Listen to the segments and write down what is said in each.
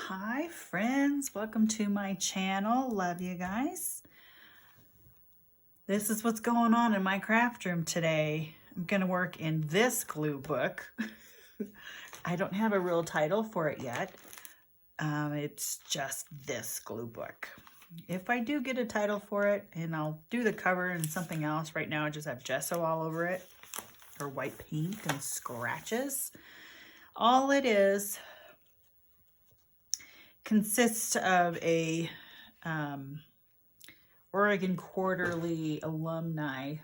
Hi friends, welcome to my channel. Love you guys. This is what's going on in my craft room today. I'm going to work in this glue book. I don't have a real title for it yet. It's just this glue book. If I do get a title for it, and I'll do the cover and something else. Right now I just have gesso all over it, or white paint and scratches. All it is consists of a Oregon Quarterly alumni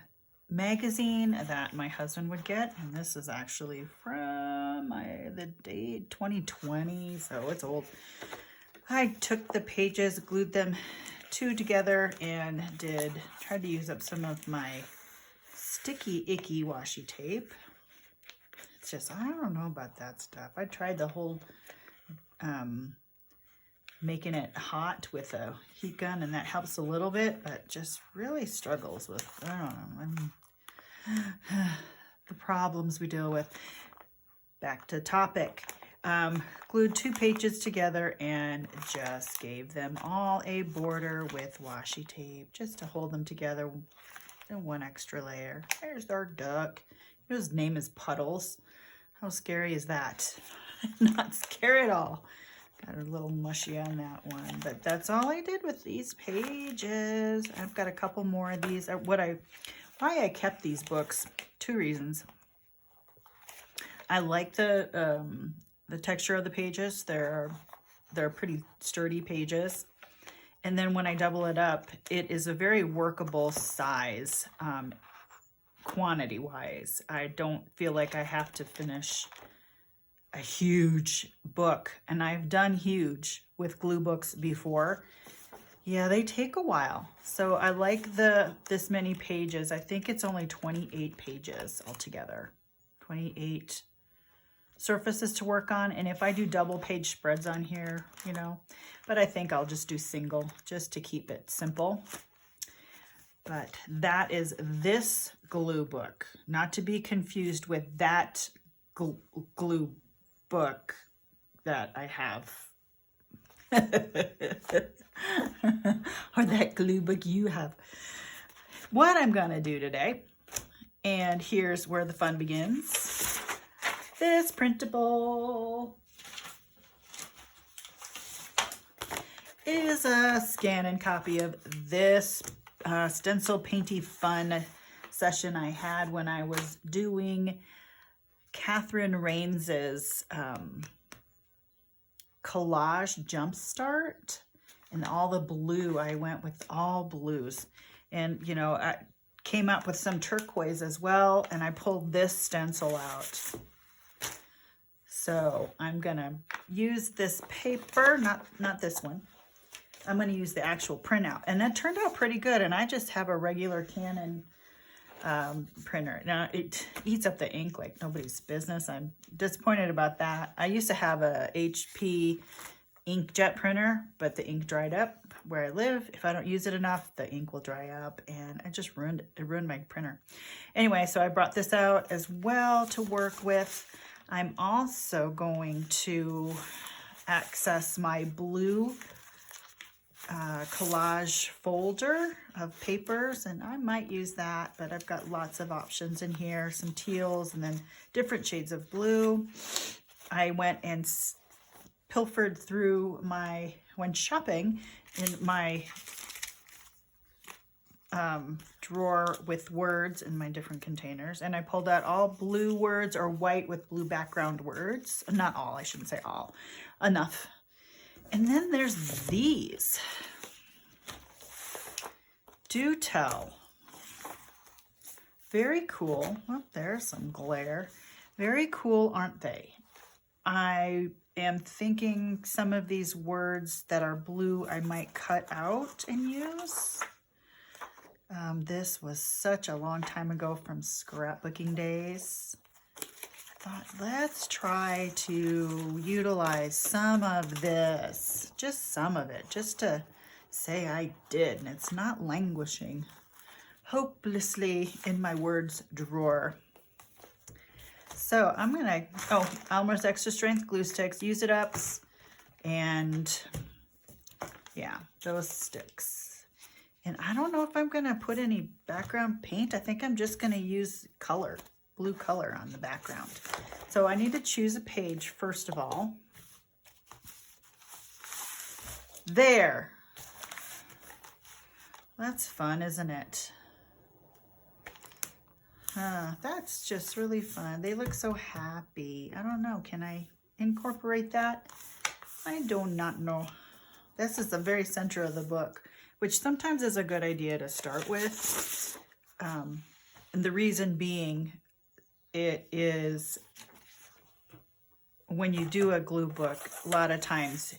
magazine that my husband would get, and this is actually from the date 2020, so it's old. I took the pages, glued them two together, and tried to use up some of my sticky icky washi tape. It's just, I don't know about that stuff. I tried the whole making it hot with a heat gun, and that helps a little bit, but just really struggles with, I don't know, the problems we deal with. Back to topic. Glued two pages together and just gave them all a border with washi tape just to hold them together, and one extra layer. There's our duck. His name is Puddles. How scary is that? Not scary at all. Got a little mushy on that one, but that's all I did with these pages. I've got a couple more of these. Why I kept these books, two reasons. I like the texture of the pages. They're pretty sturdy pages. And then when I double it up, it is a very workable size, quantity wise. I don't feel like I have to finish a huge book, and I've done huge with glue books before. Yeah, they take a while. So I like this many pages. I think it's only 28 pages altogether. 28 surfaces to work on, and if I do double page spreads on here, you know, but I think I'll just do single just to keep it simple. But that is this glue book, not to be confused with that glue book that I have. Or that glue book you have. What I'm gonna do today, and here's where the fun begins. This printable is a scan and copy of this stencil painty fun session I had when I was doing Catherine Rains's collage jumpstart, and all the blue. I went with all blues, and you know, I came up with some turquoise as well, and I pulled this stencil out. So I'm gonna use this paper, not this one. I'm gonna use the actual printout, and that turned out pretty good. And I just have a regular Canon printer. Now it eats up the ink like nobody's business. I'm disappointed about that. I used to have a HP inkjet printer, but the ink dried up where I live. If I don't use it enough, the ink will dry up, and it just ruined my printer. Anyway, so I brought this out as well to work with. I'm also going to access my blue collage folder of papers, and I might use that, but I've got lots of options in here, some teals and then different shades of blue. I went and pilfered through when shopping, in my drawer with words in my different containers, and I pulled out all blue words or white with blue background words. Not all, I shouldn't say all, enough. And then there's these. Do tell. Very cool. Oh, there's some glare. Very cool, aren't they? I am thinking some of these words that are blue I might cut out and use. This was such a long time ago from scrapbooking days. I thought, let's try to utilize some of this, just some of it, just to say I did, and it's not languishing hopelessly in my words drawer. So I'm gonna, Elmer's Extra Strength glue sticks, use it ups. And yeah, those sticks. And I don't know if I'm going to put any background paint. I think I'm just going to use color, blue color on the background. So I need to choose a page first of all. There. That's fun, isn't it? That's just really fun. They look so happy. I don't know. Can I incorporate that? I do not know. This is the very center of the book, which sometimes is a good idea to start with. And the reason being, it is when you do a glue book, a lot of times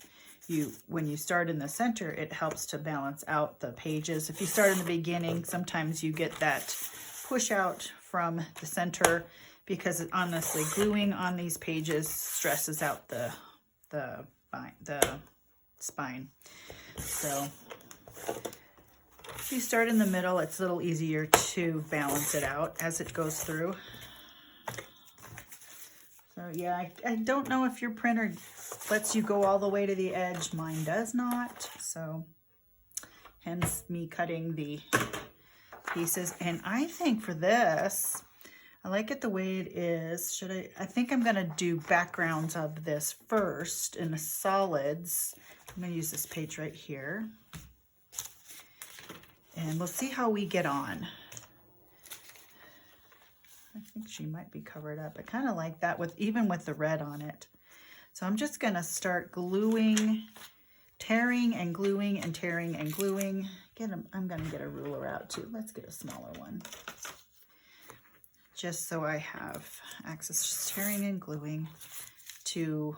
when you start in the center, it helps to balance out the pages. If you start in the beginning, sometimes you get that push out from the center because honestly, gluing on these pages stresses out the spine. So if you start in the middle, it's a little easier to balance it out as it goes through. So yeah, I don't know if your printer lets you go all the way to the edge. Mine does not. So hence me cutting the pieces. And I think for this, I like it the way it is. I think I'm going to do backgrounds of this first in the solids. I'm going to use this page right here. And we'll see how we get on. I think she might be covered up. I kind of like that even with the red on it. So I'm just going to start gluing, tearing and gluing and tearing and gluing. I'm going to get a ruler out too. Let's get a smaller one. Just so I have access to tearing and gluing to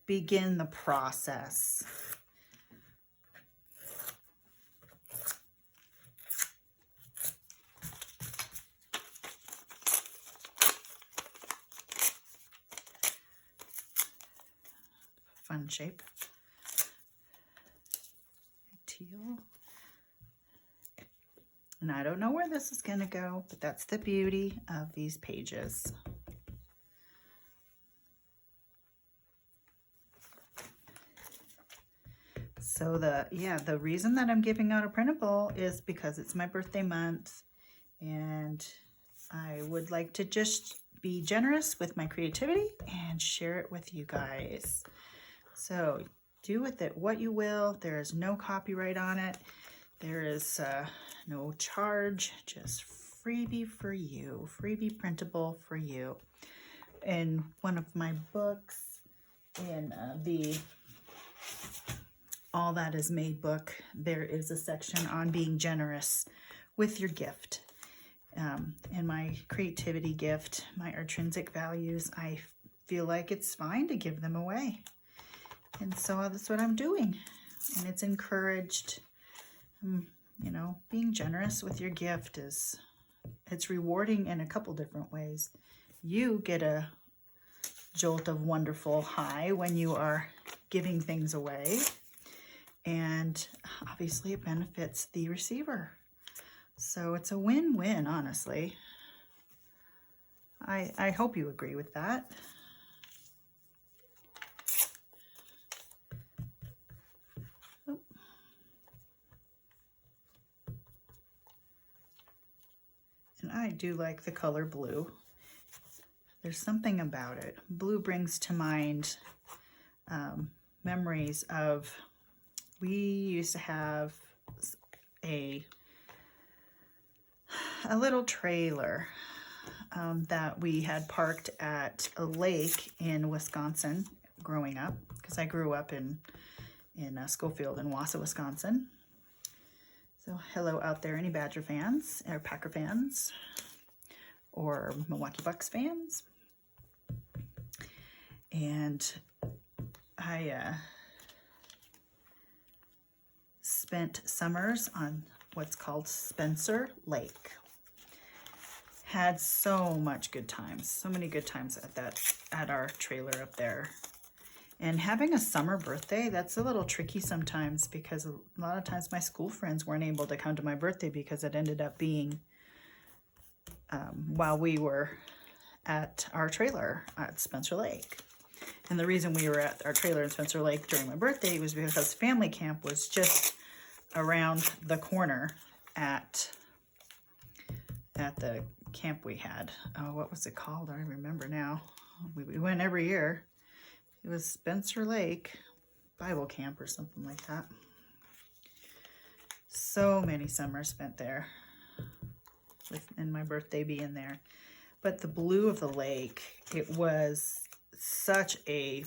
begin the process. Fun shape. Teal. And I don't know where this is going to go, but that's the beauty of these pages. So the reason that I'm giving out a printable is because it's my birthday month and I would like to just be generous with my creativity and share it with you guys. So do with it what you will. There is no copyright on it. There is no charge, just freebie for you, freebie printable for you. In one of my books, in the All That Is Made book, there is a section on being generous with your gift. In my creativity gift, my intrinsic values, I feel like it's fine to give them away. And so that's what I'm doing. And it's encouraged. You know, being generous with your gift it's rewarding in a couple different ways. You get a jolt of wonderful high when you are giving things away. And obviously it benefits the receiver. So it's a win-win, honestly. I hope you agree with that. And I do like the color blue. There's something about it. Blue brings to mind memories of, we used to have a little trailer that we had parked at a lake in Wisconsin growing up, because I grew up in Schofield in Wausau, Wisconsin. So hello out there, any Badger fans or Packer fans or Milwaukee Bucks fans. And I spent summers on what's called Spencer Lake. Had so much good times, so many good times at our trailer up there. And having a summer birthday, that's a little tricky sometimes, because a lot of times my school friends weren't able to come to my birthday because it ended up being while we were at our trailer at Spencer Lake. And the reason we were at our trailer in Spencer Lake during my birthday was because family camp was just around the corner at the camp we had. Oh, what was it called? I don't remember now. We went every year. It was Spencer Lake Bible Camp or something like that. So many summers spent there, and my birthday being there. But the blue of the lake, it was such a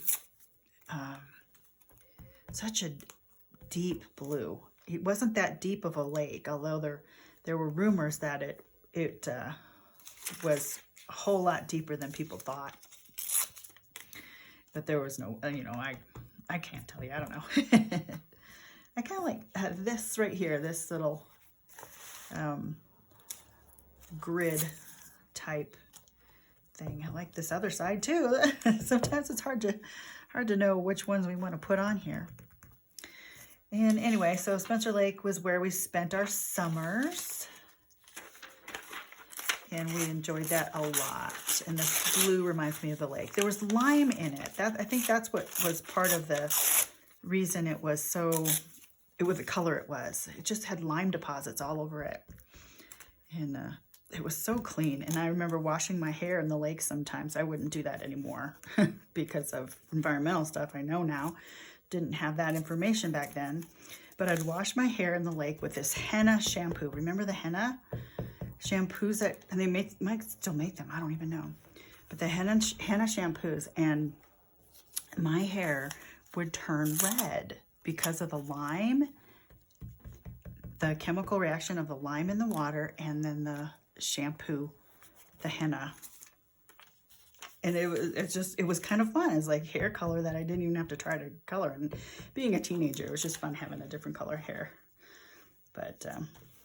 deep blue. It wasn't that deep of a lake, although there were rumors that it was a whole lot deeper than people thought. But there was no, I can't tell you, I don't know. I kind of like this right here, this little grid type thing. I like this other side too. Sometimes it's hard to know which ones we want to put on here. And anyway, so Spencer Lake was where we spent our summers. And we enjoyed that a lot. And this blue reminds me of the lake. There was lime in it. I think that's what was part of the reason it was the color it was. It just had lime deposits all over it. And it was so clean. And I remember washing my hair in the lake sometimes. I wouldn't do that anymore because of environmental stuff I know now. Didn't have that information back then. But I'd wash my hair in the lake with this henna shampoo. Remember the henna shampoos and they might still make them, I don't even know, but the henna shampoos, and my hair would turn red because of the lime, the chemical reaction of the lime in the water, and then the shampoo, the henna. And it was kind of fun. It's like hair color that I didn't even have to try to color. And being a teenager, it was just fun having a different color hair. But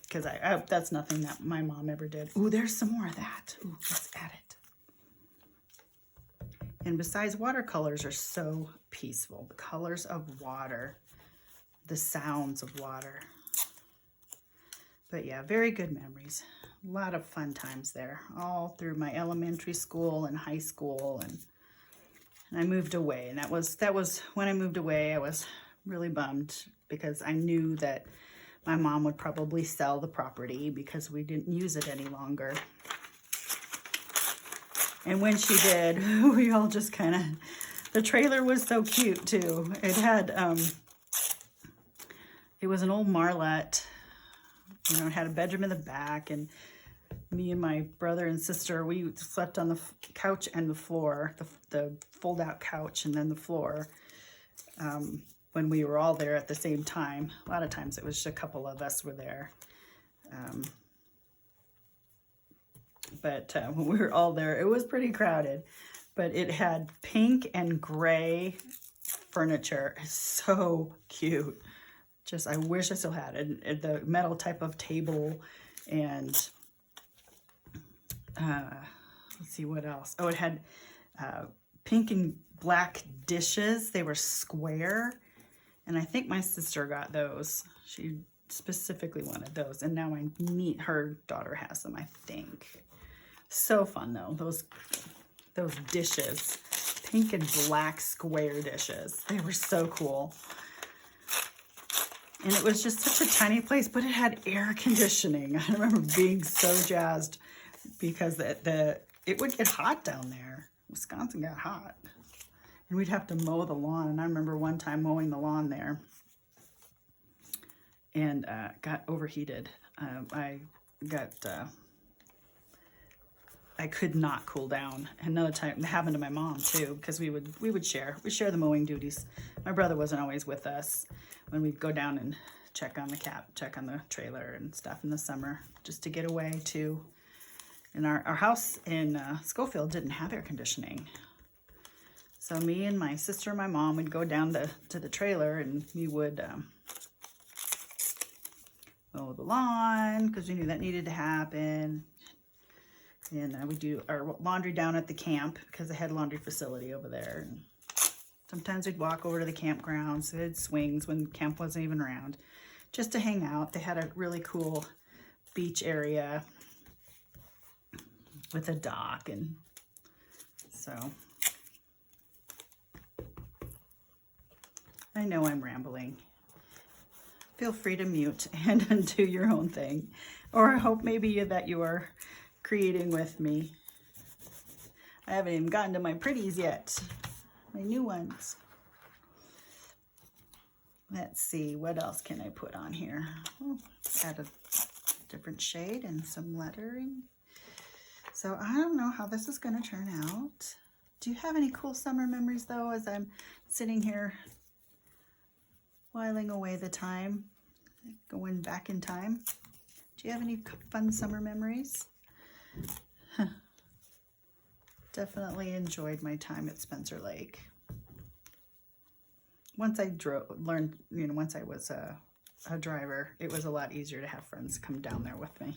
because that's nothing that my mom ever did. Ooh, there's some more of that. Ooh, let's add it. And besides, watercolors are so peaceful. The colors of water, the sounds of water. But yeah, very good memories. A lot of fun times there, all through my elementary school and high school, and I moved away. And that was when I moved away. I was really bummed because I knew that my mom would probably sell the property because we didn't use it any longer. And when she did, we all just kind of, the trailer was so cute too. It had, it was an old Marlette, it had a bedroom in the back, and me and my brother and sister, we slept on the couch and the floor, the fold out couch and then the floor. When we were all there at the same time. A lot of times it was just a couple of us were there. But when we were all there, it was pretty crowded. But it had pink and gray furniture. It's so cute. Just, I wish I still had it. The metal type of table, and let's see what else. Oh, it had pink and black dishes. They were square. And I think my sister got those. She specifically wanted those. And now her daughter has them, I think. So fun though, those dishes. Pink and black square dishes. They were so cool. And it was just such a tiny place, but it had air conditioning. I remember being so jazzed because it would get hot down there. Wisconsin got hot. And we'd have to mow the lawn. And I remember one time mowing the lawn there and got overheated. I could not cool down. Another time, it happened to my mom too, because we would share the mowing duties. My brother wasn't always with us when we'd go down and check on the trailer and stuff in the summer, just to get away too. And our house in Schofield didn't have air conditioning. So me and my sister and my mom would go down to the trailer, and we would mow the lawn because we knew that needed to happen. And we do our laundry down at the camp because they had a laundry facility over there. And sometimes we'd walk over to the campgrounds. They had swings when camp wasn't even around, just to hang out. They had a really cool beach area with a dock, and so I know I'm rambling. Feel free to mute and do your own thing. Or I hope maybe that you are creating with me. I haven't even gotten to my pretties yet. My new ones. Let's see, what else can I put on here? Oh, add a different shade and some lettering. So I don't know how this is going to turn out. Do you have any cool summer memories though, as I'm sitting here whiling away the time, going back in time? Do you have any fun summer memories? Definitely enjoyed my time at Spencer Lake. Once I learned, you know, once I was a driver, it was a lot easier to have friends come down there with me.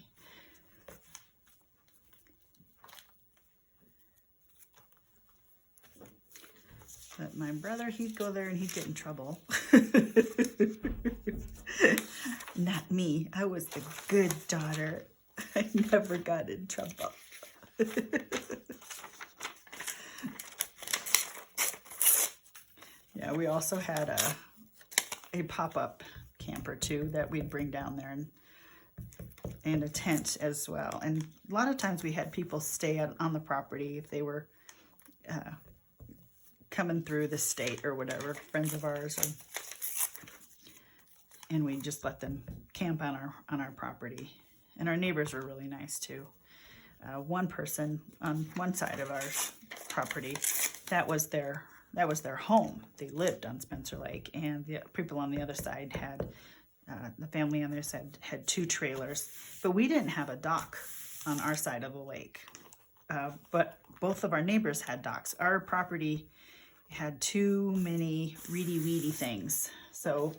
But my brother, he'd go there and he'd get in trouble. Not me. I was the good daughter. I never got in trouble. Yeah, we also had a pop-up camper too that we'd bring down there, and a tent as well. And a lot of times we had people stay on the property if they were coming through the state or whatever, friends of ours, and we just let them camp on our property. And our neighbors were really nice too. One person on one side of our property, that was their home. They lived on Spencer Lake, and the people on the other side had, the family on their side had 2 trailers, but we didn't have a dock on our side of the lake. But both of our neighbors had docks. Our property had too many reedy-weedy things. So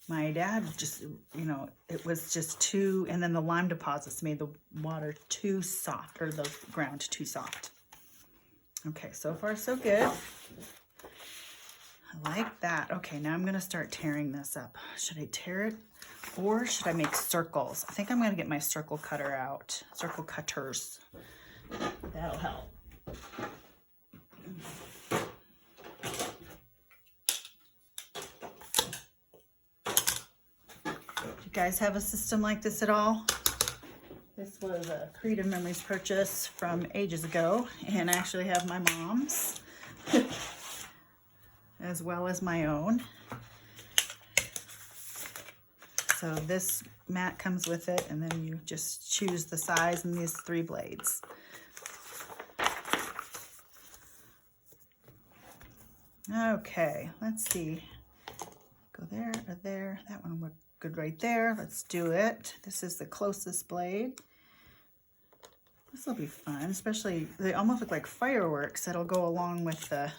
my dad just, you know, it was just too, and then the lime deposits made the water too soft, or the ground too soft. Okay, so far so good. I like that. Okay, now I'm gonna start tearing this up. Should I tear it or should I make circles? I think I'm gonna get my circle cutter out, circle cutters. That'll help. You guys have a system like this at all? This was a Creative Memories purchase from ages ago, and I actually have my mom's as well as my own. So this mat comes with it, and then you just choose the size and these 3 blades. Okay, let's see. Go there or there. That one would good right there. Let's do it. This is the closest blade. This will be fun, especially they almost look like fireworks that'll go along with the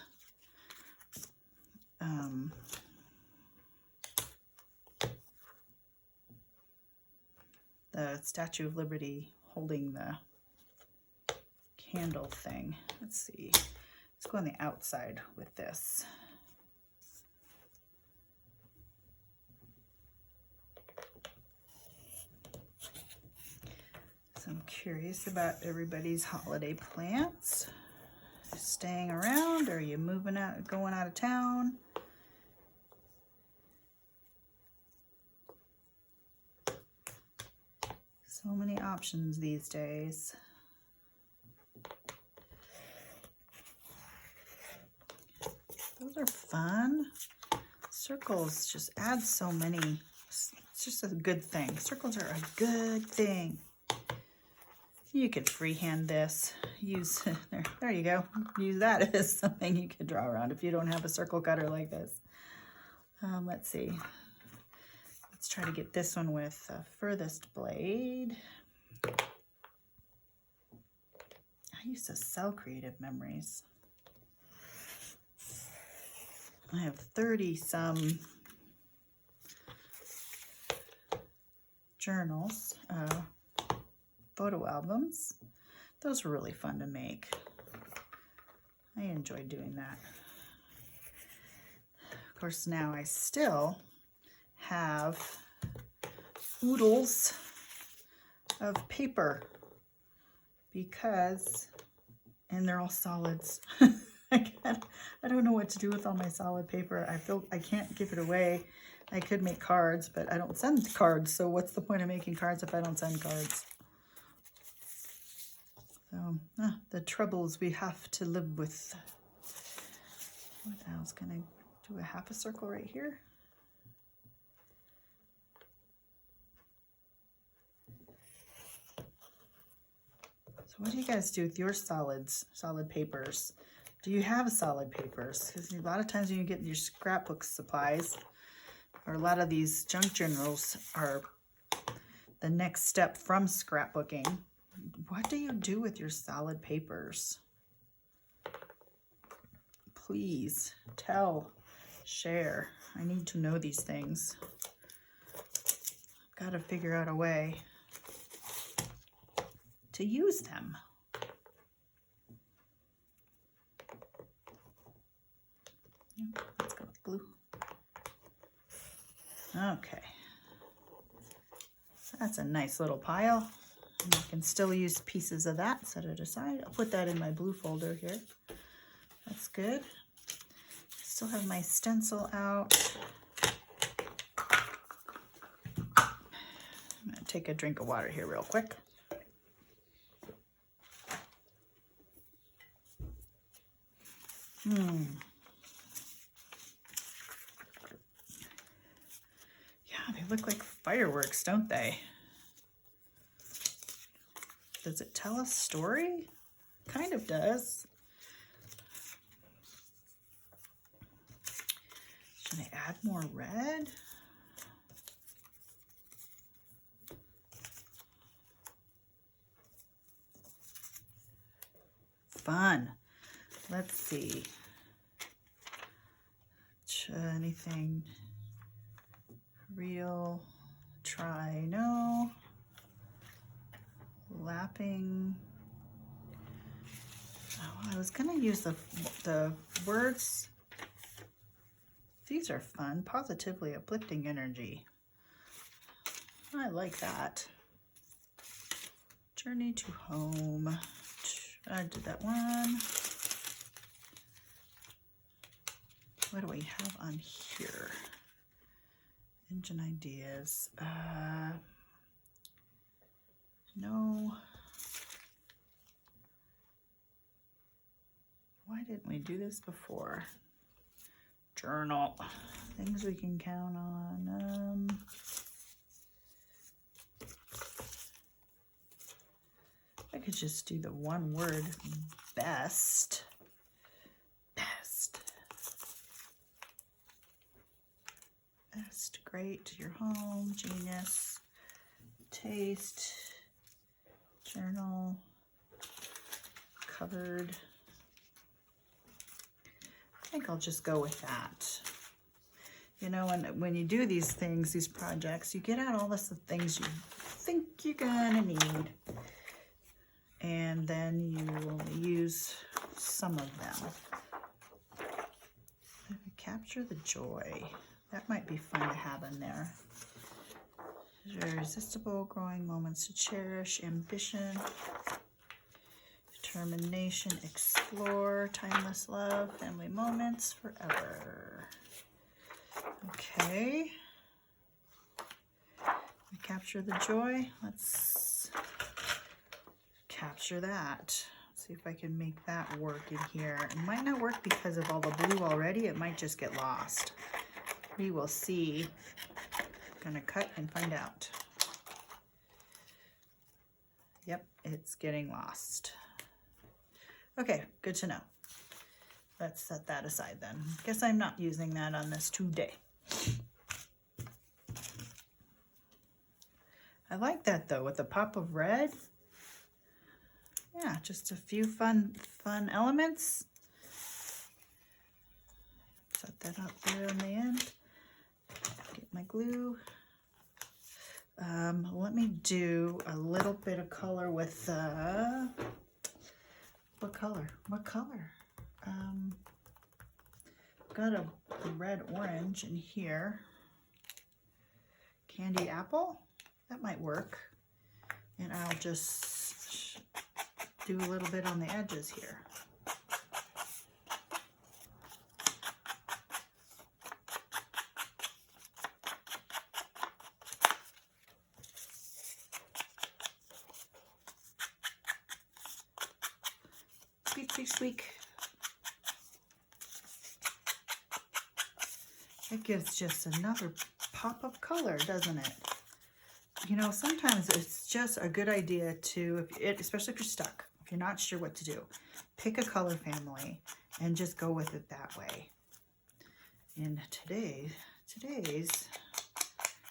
Statue of Liberty holding the candle thing. Let's see. Let's go on the outside with this. So I'm curious about everybody's holiday plans. Staying around, or are you moving out, going out of town? So many options these days. Those are fun. Circles just add so many. It's just a good thing. Circles are a good thing. You could freehand this. Use, there you go. Use that as something you could draw around if you don't have a circle cutter like this. Let's see. Let's try to get this one with the furthest blade. I used to sell Creative Memories. I have 30-some journals, photo albums. Those were really fun to make. I enjoyed doing that. Of course, now I still have oodles of paper because, and they're all solids. I don't know what to do with all my solid paper. I feel I can't give it away. I could make cards, but I don't send cards. So what's the point of making cards if I don't send cards? So the troubles we have to live with. What else? Can I do a half a circle right here? So what do you guys do with your solid papers? Do you have solid papers? Because a lot of times when you get your scrapbook supplies, or a lot of these junk journals are the next step from scrapbooking. What do you do with your solid papers? Please tell, share. I need to know these things. I've got to figure out a way to use them. Let's go with blue. Okay. So that's a nice little pile. And I can still use pieces of that, set it aside. I'll put that in my blue folder here. That's good. Still have my stencil out. I'm gonna take a drink of water here real quick. Yeah, they look like fireworks, don't they? Does it tell a story? Kind of does. Should I add more red? Fun. Let's see. Anything real? Try no. Lapping. Oh, I was gonna use the words. These are fun. Positively uplifting energy. I like that. Journey to home. I did that one. What do we have on here? Engine ideas. No. Why didn't we do this before? Journal. Things we can count on. I could just do the one word best. Best. Best. Great. Your home. Genius. Taste. Journal. Covered. I think I'll just go with that. You know, when you do these things, these projects, you get out all the things you think you're gonna need. And then you only use some of them. Capture the joy. That might be fun to have in there. Irresistible, growing moments to cherish, ambition, determination, explore, timeless love, family moments, forever. Okay. Capture the joy. Let's capture that. See if I can make that work in here. It might not work because of all the blue already. It might just get lost. We will see. I'm gonna cut and find out. Yep, it's getting lost. Okay, good to know. Let's set that aside then. Guess I'm not using that on this today. I like that though, with a pop of red. Yeah, just a few fun elements. Set that up there on the end. Get my glue. Let me do a little bit of color with, what color? Got a red orange in here. Candy apple, that might work. And I'll just do a little bit on the edges here. week. It gives just another pop of color, doesn't it? You know, sometimes it's just a good idea to, especially if you're stuck, if you're not sure what to do, pick a color family and just go with it that way. And today's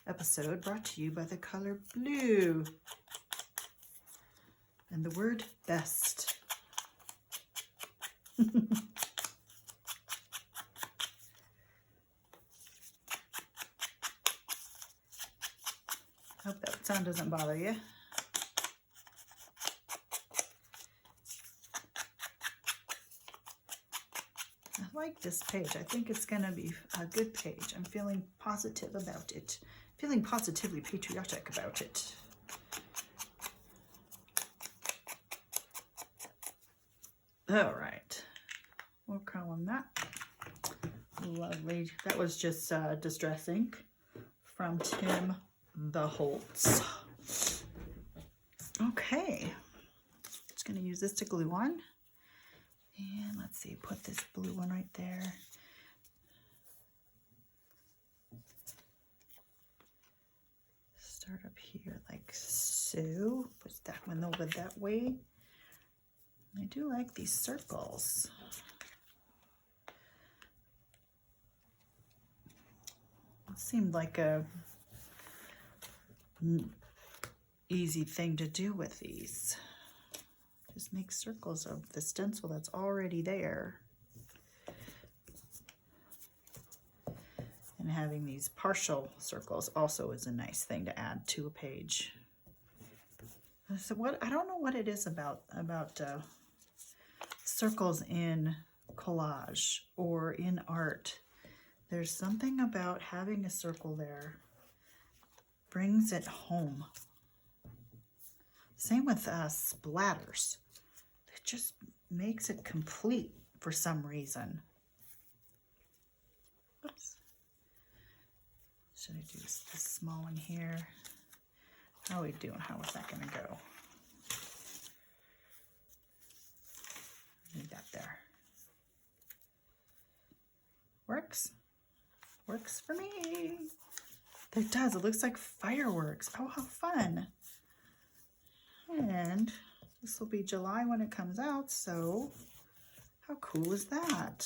episode brought to you by the color blue and the word best. Hope that sound doesn't bother you. I like this page. I think it's going to be a good page. I'm feeling positive about it. Feeling positively patriotic about it. All right. We'll call on that. Lovely. That was just Distress Ink from Tim the Holtz. Okay. Just going to use this to glue on. And let's see, put this blue one right there. Start up here like so. Put that one over that way. I do like these circles. It seemed like a easy thing to do with these. Just make circles of the stencil that's already there. And having these partial circles also is a nice thing to add to a page. So I don't know what it is about circles in collage or in art. There's something about having a circle there. Brings it home. Same with splatters. It just makes it complete for some reason. Oops. Should I do this small one here? How are we doing? How is that going to go? Leave that there. Works. Works for me. It does. It looks like fireworks. Oh, how fun. And this will be July when it comes out, so how cool is that?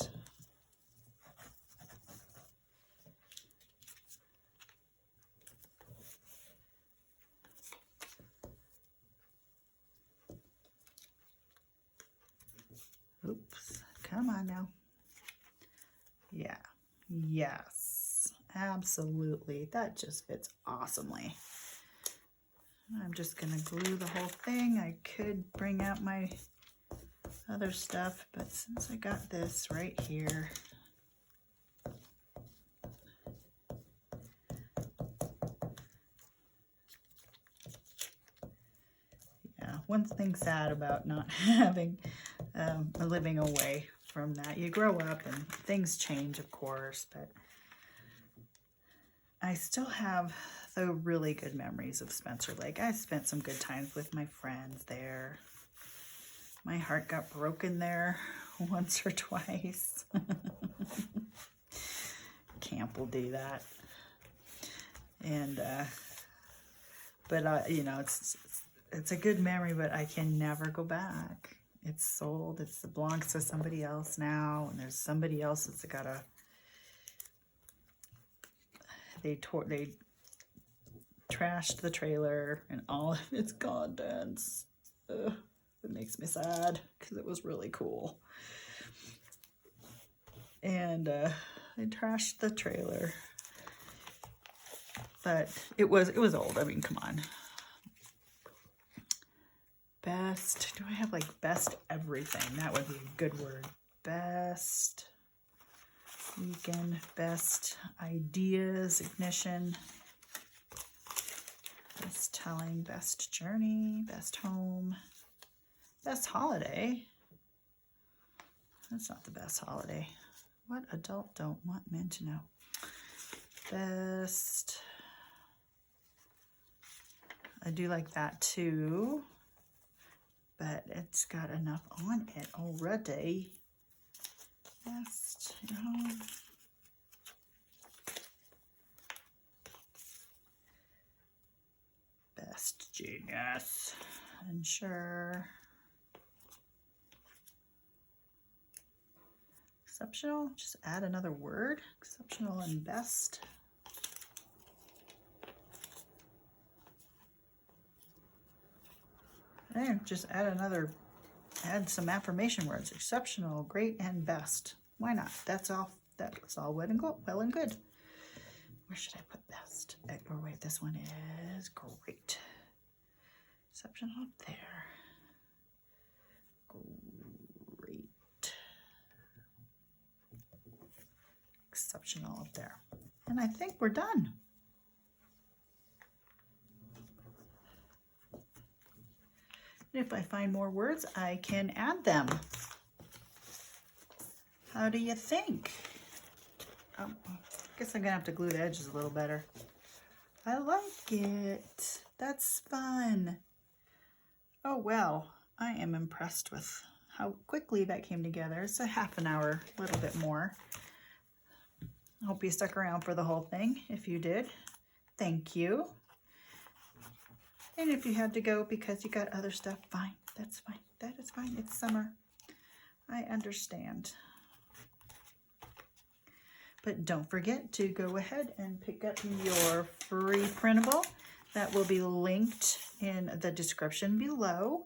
Oops. Come on now. Yeah. Yes. Absolutely. That just fits awesomely. I'm just going to glue the whole thing. I could bring out my other stuff, but since I got this right here, yeah, one thing sad about not having living away from that. You grow up and things change, of course, but I still have the really good memories of Spencer Lake. I spent some good times with my friends there. My heart got broken there once or twice. Camp will do that. And, but you know, it's a good memory, but I can never go back. It's sold. It belongs to somebody else now, and there's somebody else that's got a. They trashed the trailer and all of its contents. It makes me sad because it was really cool. And they trashed the trailer, but it was old. I mean, come on. Best. Do I have like best everything? That would be a good word. Best. Weekend, best ideas, ignition, best telling, best journey, best home, best holiday. That's not the best holiday. What adult don't want men to know? Best. I do like that too. but it's got enough on it already. Best, you know. Best, genius, ensure. Exceptional, just add another word. Exceptional and best. And just add some affirmation words. Exceptional, great, and best. Why not? That's all well and good. Where should I put best? Oh wait, this one is great. Exceptional up there. Great. Exceptional up there. And I think we're done. If I find more words, I can add them. How do you think? I guess I'm gonna have to glue the edges a little better. I like it. That's fun. Oh, well, I am impressed with how quickly that came together. It's a half an hour, a little bit more. I hope you stuck around for the whole thing. If you did, thank you. And if you had to go because you got other stuff, fine. That's fine. That is fine. It's summer. I understand. But don't forget to go ahead and pick up your free printable. That will be linked in the description below.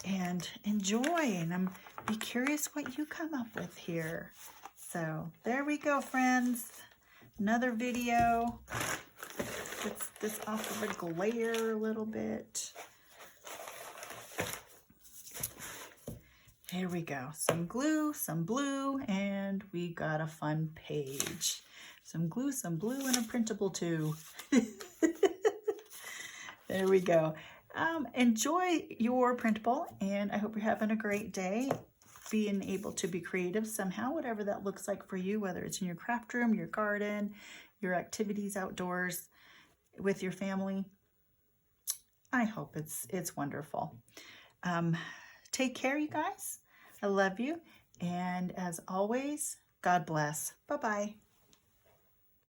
And enjoy, and be curious what you come up with here. So there we go, friends. Another video. Gets this off of the glare a little bit. Here we go. Some glue, some blue, and we got a fun page. Some glue, some blue, and a printable too. There we go. Enjoy your printable, and I hope you're having a great day. Being able to be creative somehow, whatever that looks like for you, whether it's in your craft room, your garden, your activities outdoors with your family. I hope it's wonderful. Take care, you guys. I love you. And as always, God bless. Bye-bye.